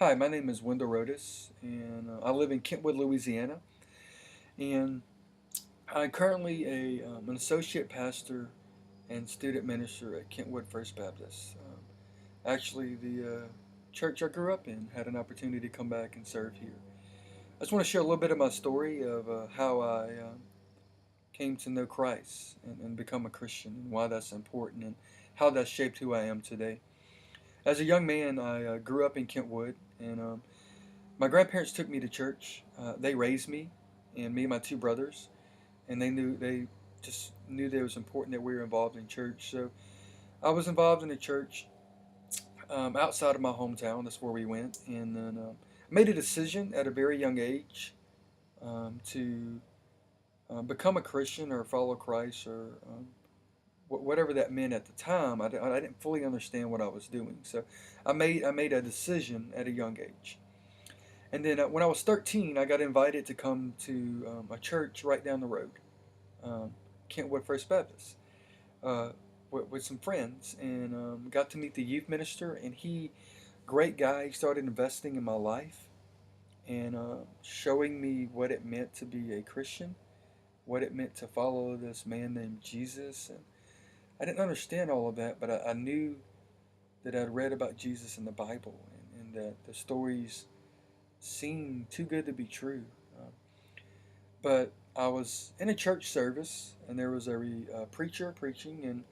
Hi, my name is Wendell Rodas, and I live in Kentwood, Louisiana. And I'm currently an associate pastor and student minister at Kentwood First Baptist. Actually, the church I grew up in had an opportunity to come back and serve here. I just want to share a little bit of my story of how I came to know Christ and become a Christian, and why that's important, and how that shaped who I am today. As a young man, I grew up in Kentwood, and my grandparents took me to church. They raised me, and me and my two brothers, and they just knew that it was important that we were involved in church. So I was involved in the church outside of my hometown. That's where we went, and then made a decision at a very young age to become a Christian or follow Christ or whatever that meant at the time. I didn't fully understand what I was doing, so I made a decision at a young age. And then when I was 13, I got invited to come to a church right down the road, um, Kentwood First Baptist, uh, with some friends, and got to meet the youth minister. And he, great guy, he started investing in my life and showing me what it meant to be a Christian, what it meant to follow this man named Jesus. And I didn't understand all of that, but I knew that I'd read about Jesus in the Bible, and that the stories seemed too good to be true. Um, But I was in a church service, and there was a preacher preaching, and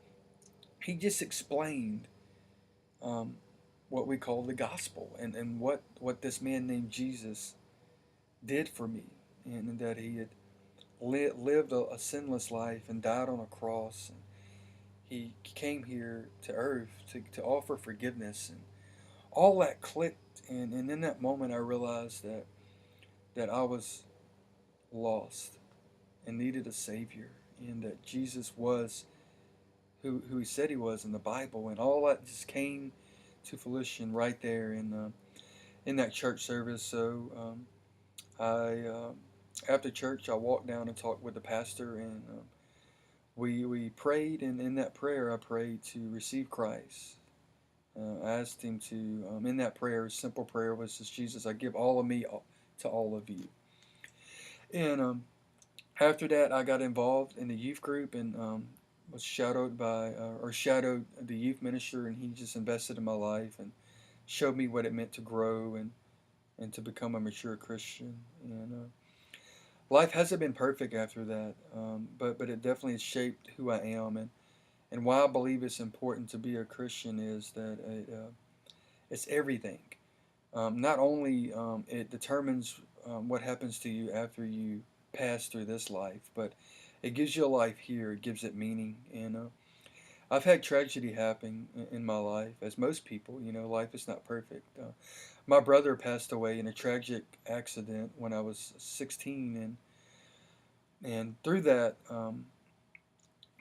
he just explained um, what we call the gospel, and what this man named Jesus did for me, and that he had lived a sinless life and died on a cross. And he came here to earth to offer forgiveness, and all that clicked. And in that moment, I realized that I was lost and needed a Savior, and that Jesus was who he said he was in the Bible, and all that just came to fruition right there in that church service. So I after church, I walked down and talked with the pastor, and we prayed, and in that prayer, I prayed to receive Christ. I asked him to in that prayer, simple prayer was just, Jesus, I give all of me to all of you. And after that, I got involved in the youth group, and was shadowed by or shadowed the youth minister, and he just invested in my life and showed me what it meant to grow and to become a mature Christian. And life hasn't been perfect after that, but it definitely has shaped who I am, and why I believe it's important to be a Christian is that it's everything. Not only it determines what happens to you after you pass through this life, but it gives you a life here. It gives it meaning. And I've had tragedy happen in my life, as most people. Life is not perfect. My brother passed away in a tragic accident when I was 16, and through that,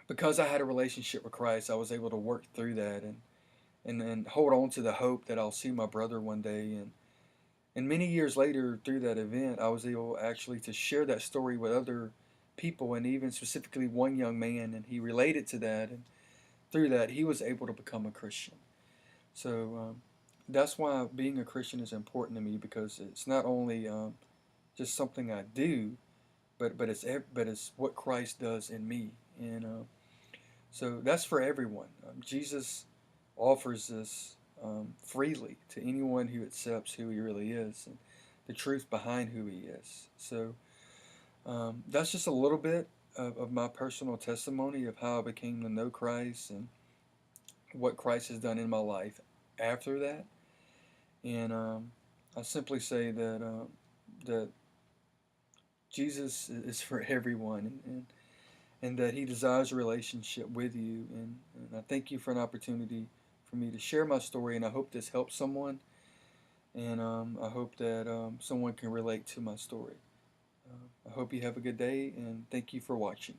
because I had a relationship with Christ, I was able to work through that and hold on to the hope that I'll see my brother one day. And many years later, through that event, I was able actually to share that story with other people, and even specifically one young man, and he related to that, and through that, he was able to become a Christian. So that's why being a Christian is important to me, because it's not only just something I do, but it's what Christ does in me, and so that's for everyone. Jesus offers this freely to anyone who accepts who he really is and the truth behind who he is. So that's just a little bit of my personal testimony of how I became to know Christ and what Christ has done in my life after that. And I simply say that Jesus is for everyone, and that he desires a relationship with you. And I thank you for an opportunity for me to share my story, and I hope this helps someone, and I hope that someone can relate to my story. I hope you have a good day, and thank you for watching.